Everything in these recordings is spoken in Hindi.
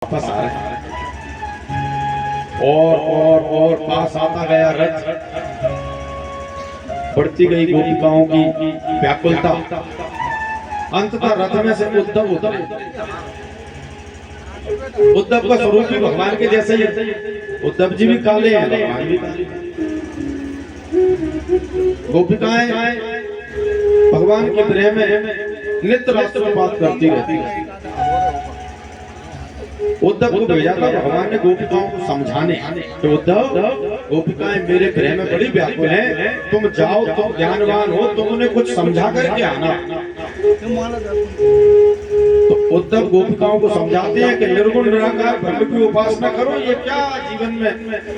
वापस आ रहे हैं और पास आता गया रथ, बढ़ती गई गोपिकाओं की व्याकुलता। अंततः रथ में से उद्धव का स्वरूप भी भगवान के जैसे ही है। उद्धव जी भी काले हैं, भगवान भी काले। गोपिकाएं भगवान के प्रेम में नित्य राष्ट्रपात करती रहती है। उद्धव को भेजा था भगवान ने गोपिकाओं को समझाने कि उद्धव, गोपिकाएं मेरे प्रेम में बड़ी व्याकुल हैं, तुम जाओ, तुम ज्ञानवान हो, तुम उन्हें कुछ समझा करके आना। तो उद्धव गोपिकाओं को समझाते हैं कि निर्गुण निराकार ब्रह्म की उपासना करो। ये क्या जीवन में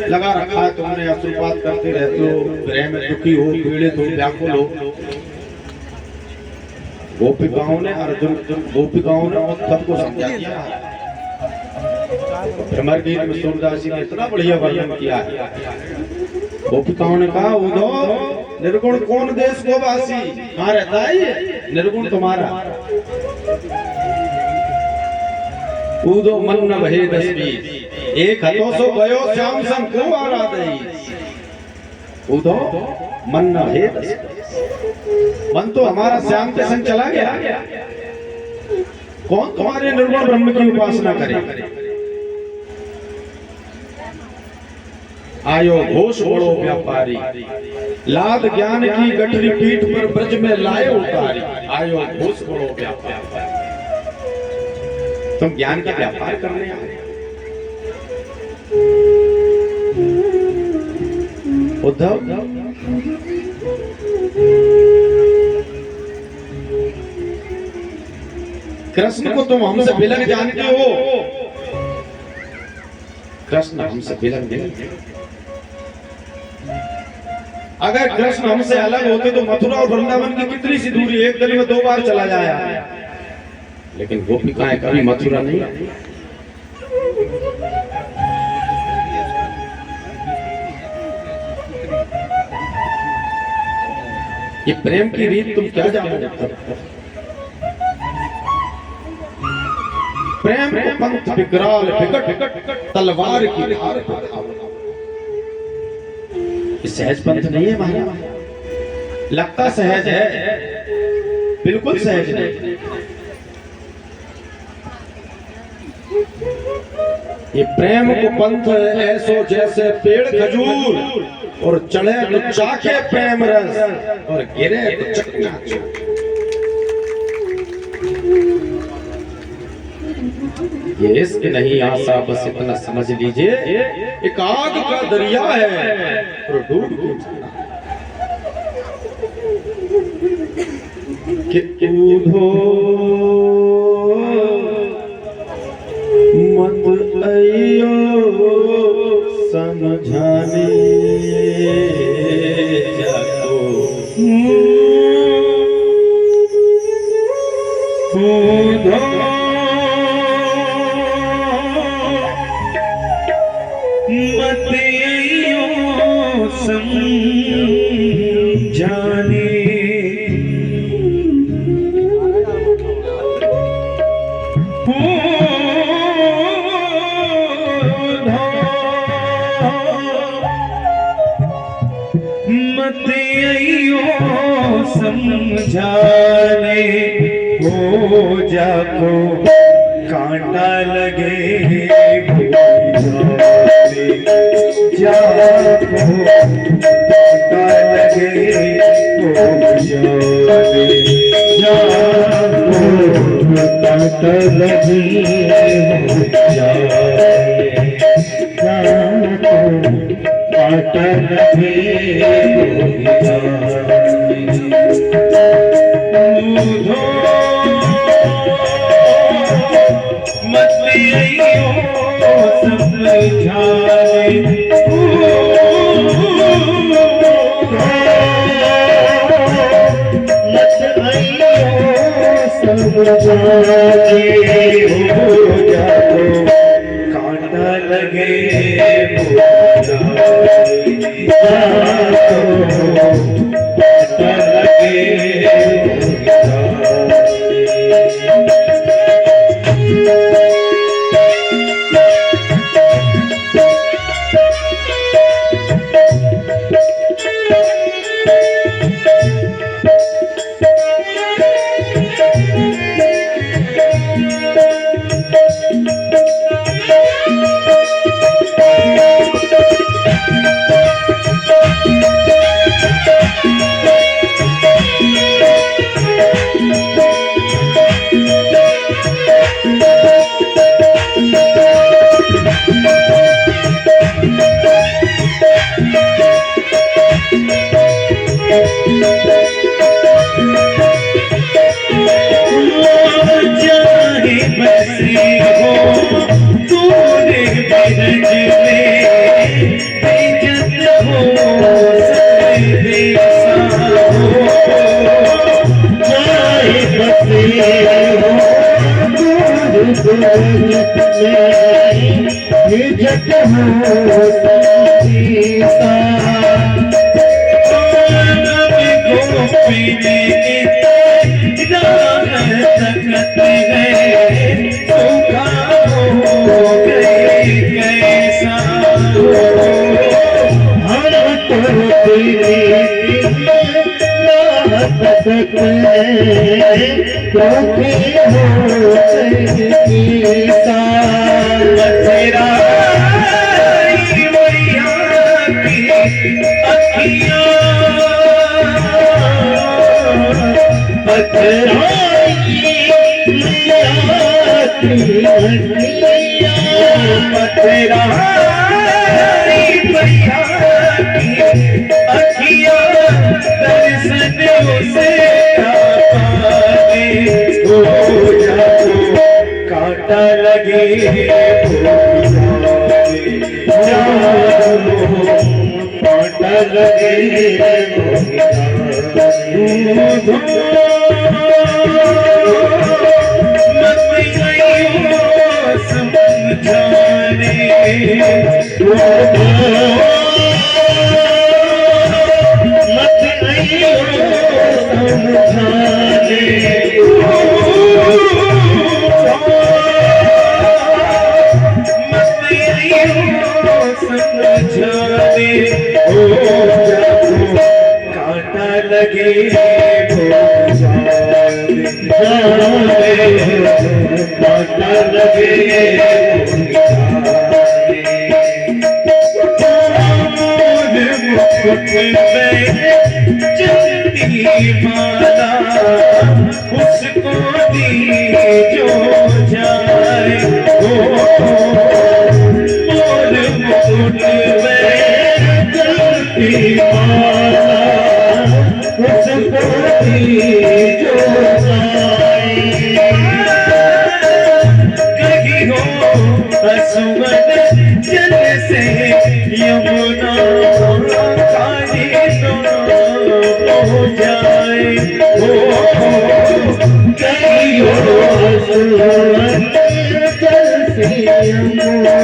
लगा रखा है तुमने, अश्रुपात करते रहते हो, प्रेम में दुखी हो, पीड़ित हो, व्याकुल हो। गोपिकाओं ने उद्धव को समझा दिया। भ्रमर गीत में सूरदास जी ने इतना बढ़िया वर्णन किया है। गोपिकाओं ने कहा, उद्धव निर्गुण कौन देश को वासी, कहाँ रहता है ये निर्गुण तुम्हारा। उदो मन न भये दस बीस, एक हथों सो गयो श्याम संग को आराधई। उदो मन न भये दस बीस, मन तो हमारा श्याम के संग चला गया। कौन तुम्हारे निर्गुण ब्रह्म की उपासना करे। आयो घोष बड़ो व्यापारी, लाद ज्ञान की गठरी पीठ पर ब्रज में लाए उतारी। आयो घोष बड़ो व्यापारी, तुम ज्ञान का व्यापार करने आए। उद्धव कृष्ण को तुम हमसे विलग जानते हो। कृष्ण हमसे विलग नहीं। अगर कृष्ण हमसे अलग होते तो मथुरा और वृंदावन की कितनी सी दूरी, एक दिन में 2 बार चला जाया। लेकिन गोपिकाएं कभी मथुरा नहीं। ये प्रेम की रीत तुम क्या जानते हो। प्रेम को पंथ विकराल विकट तलवार की धार पर धार। सहज पंथ नहीं है महाराज, लगता सहज है, बिल्कुल सहज नहीं। ये प्रेम को पंथ ऐसो जैसे पेड़ खजूर, और चढ़े तो चाखे प्रेम रस, और गिरे तो चकनाचूर। ये इश्क नहीं आशा, बस इतना समझ लीजिए, एक आग का दरिया है और डूब कि कूदो मत आइयो समझाने जाको। कूदो मत आइयो समझाने, मत आइयो समझाने, हो जाको कांटा लगे जाको कांटा लगे जाको कांटा लगे कांटा मत आइयो समझाने, मत आइयो समझाने, हो जाको कांटा लगे जग हो संगीता गोपिनी तकत है सूखा हो गई कैसा हर तो तेरी तकत है क्योंकि हो गई तेरा कांटा लगे कांटा माला उसको दी जो जाए मोर मुकुट में जलती माला उसको दी जो जाए कहीं हो असुवन जल से यमुना काली हो जाए कहीं हो असुवन जल से यमुना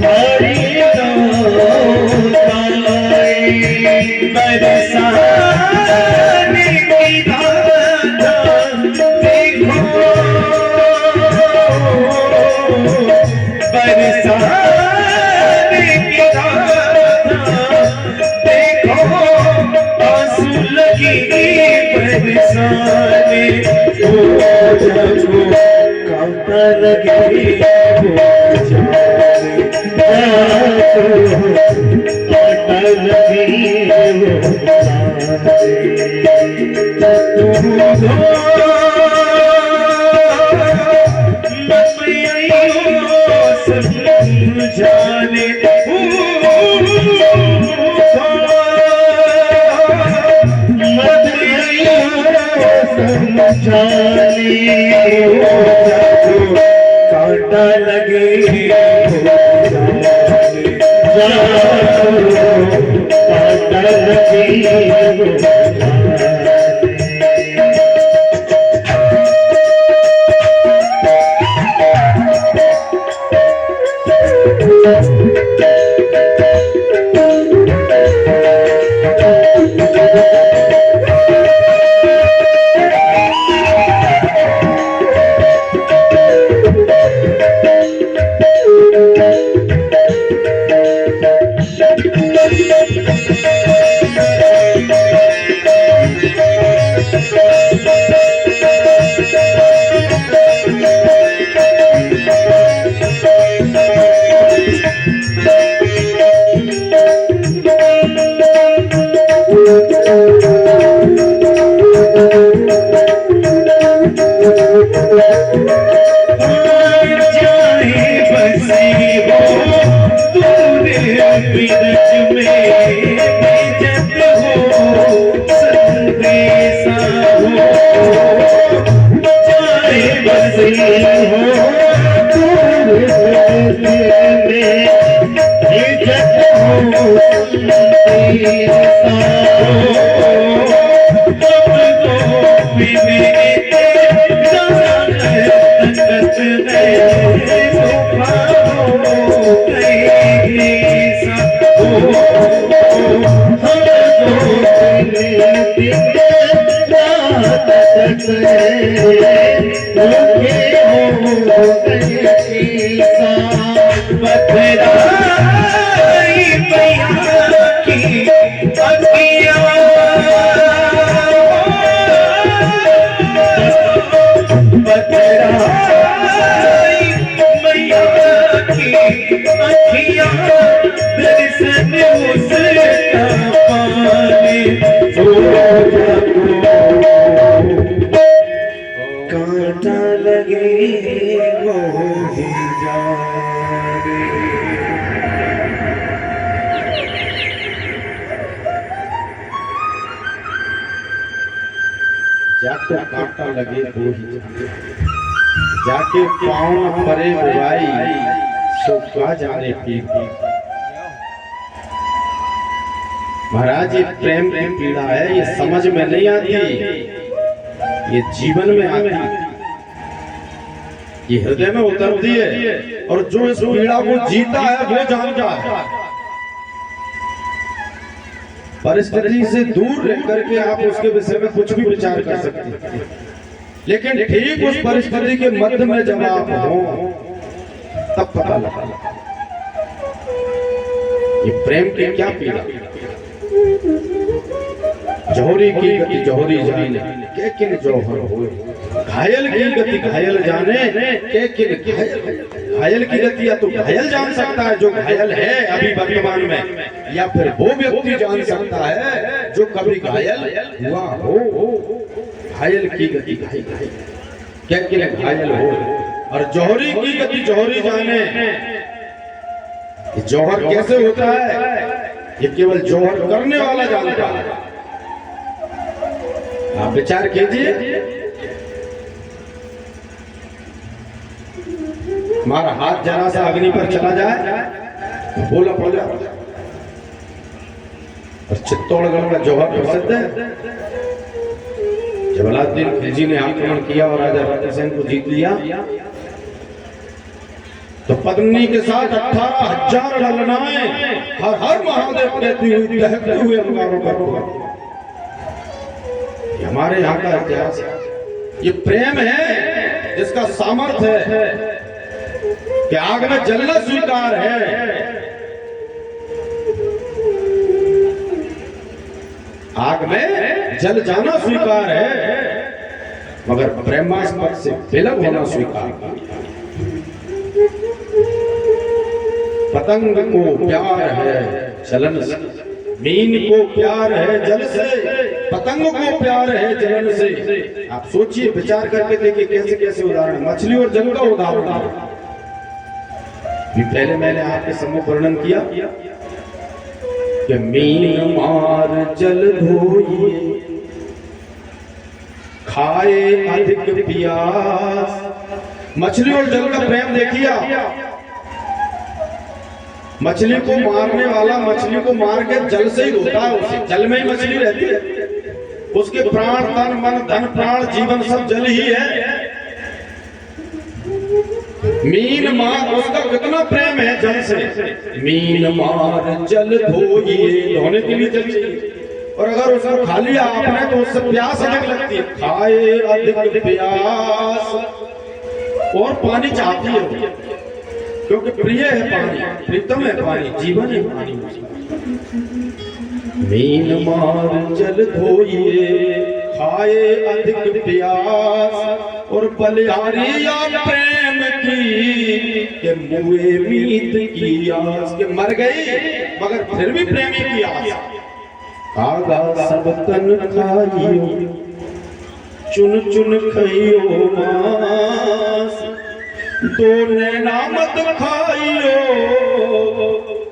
काली हो जाए बरसाने की धारा देखो बरसाने की धारा देखो आंसू लगी बरसाने जब कांटा लगे जाने कांटा लगे कांटा लगे अखियां दर्शन उसका पाने हो जागो कांटा लगे वो ही जाने जाके कांटा लगे वो ही जाने जाके पाँव न परे बुराई सो का जाने की महाराज ये प्रेम की पीड़ा है ये समझ में नहीं आती ये जीवन में आती ये हृदय में उतरती है और जो इस पीड़ा को जीता है वो जानता है परिस्थिति से दूर रह करके आप उसके विषय में कुछ भी विचार कर सकते हैं लेकिन ठीक उस परिस्थिति के मध्य में जब आप हो तब पता लगा ये प्रेम की क्या पीड़ा जौहरी की गति जौहरी जाने के किन जौहर होए घायल की गति घायल जाने के किन घायल की गति या तो घायल जान सकता है जो घायल है अभी वर्तमान में या फिर वो व्यक्ति जान सकता है जो कभी घायल हुआ हो घायल की गति क्या किन घायल हो और जौहरी की गति जौहरी जाने जौहर कैसे होता है ये केवल जौहर करने वाला जानता है आप विचार कीजिए हमारा हाथ जरा सा अग्नि पर चला जाए बोला बोला और चित्तौड़गढ़ का जौहर प्रसिद्ध है जब अलाउद्दीन खिलजी ने आक्रमण किया और राजा रतन को जीत लिया तो पत्नी के साथ 18,000 ललनाएं हर हर महादेव कहती हुई दहकते हुए अंगारों पर हुआ हमारे यहाँ का इतिहास ये प्रेम है जिसका सामर्थ्य है कि आग में जलना स्वीकार है आग में जल जाना स्वीकार है मगर प्रेमास्पद से विलग होना स्वीकार पतंग को प्यार है चलन से मीन को प्यार है जल से पतंग को प्यार है जलन से आप सोचिए विचार करके देखिए कैसे कैसे उदाहरण मछली और जल का उदाहरण पहले मैंने आपके सम्मुख वर्णन किया कि मीन मार जल धोइए खाए अधिक प्यास मछली और जल का प्रेम देखिए मछली को मारने वाला मछली को मार के जल से ही होता है उसे जल में ही मछली रहती है उसके प्राण तन मन धन प्राण जीवन सब जल ही है मीन मार उसका कितना प्रेम है जल से मीन मार जल धोइए धोने के लिए जल चाहिए और अगर उसको खा लिया आपने तो उससे प्यास अधिक लगती है खाए अधिक प्यास और पानी चाहती है क्योंकि प्रिय है पानी प्रीतम है पानी जीवन है पानी मीन मार जल धोइए खाए अधिक प्यास और बलिहारी या प्रेम की के मुए मीत की आस के मर गई मगर फिर भी प्रेमी की आस कागा सब तन खाइयो चुन चुन खइयो मांस दो नैना मत खाइयो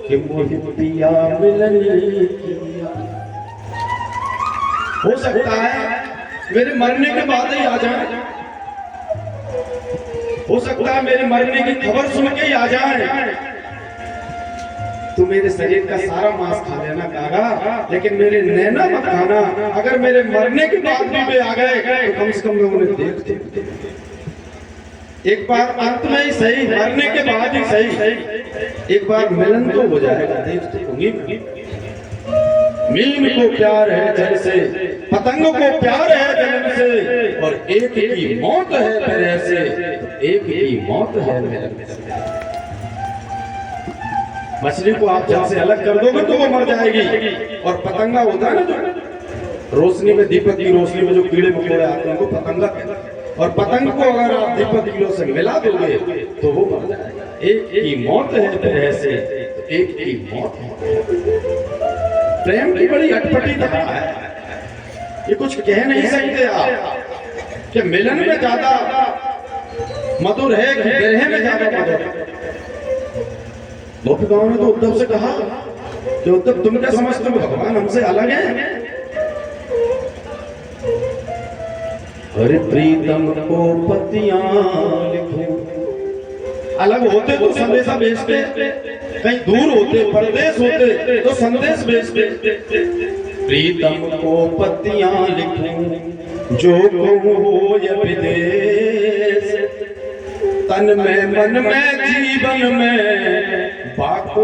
कि मोहि पिया मिलन किया हो सकता है मेरे मरने के बाद ही आ जाए हो सकता है मेरे मरने की खबर सुन के ही आ जाए तो मेरे शरीर का सारा मांस खा लेना कागा लेकिन मेरे नैना मत खाना अगर मेरे मरने के बाद भी वे आ गए तो कम से कम मैं उन्हें देखते एक बार अंत में ही सही मरने के बाद ही सही एक बार मिलन तो हो जाएगा देखते होंगी मीन को प्यार है जल से पतंग को प्यार है जलन से और एक की मौत है फिर ऐसे एक की मौत है मिलन से मछली को आप जल से अलग कर दोगे तो वो मर जाएगी और पतंगा होता है ना जो रोशनी में दीपक की रोशनी में जो कीड़े मकोड़े आते हैं उनको पतंगा कहते हैं और पतंग को अगर आप दीपक कीड़ों से मिला दोगे तो वो मर जाएगा एक की मौत है फिर ऐसे एक की मौत है। प्रेम की बड़ी अटपटी कथा है, ये कुछ कह नहीं सकते आप कि मिलन में ज्यादा मधुर है कि विरह में ज्यादा मधुर है। गोपिकाओं ने तो उद्धव से कहा कि उद्धव तुम क्या समझते हो भगवान हमसे अलग है? अरे प्रीतम को पतियां लिखो, अलग होते तो संदेशा भेजते, कहीं दूर होते परदेश होते तो संदेश भेजते। प्रीतम को पतियां लिखो जो कहूं ये विदेश, तन में मन में जीवन में बाको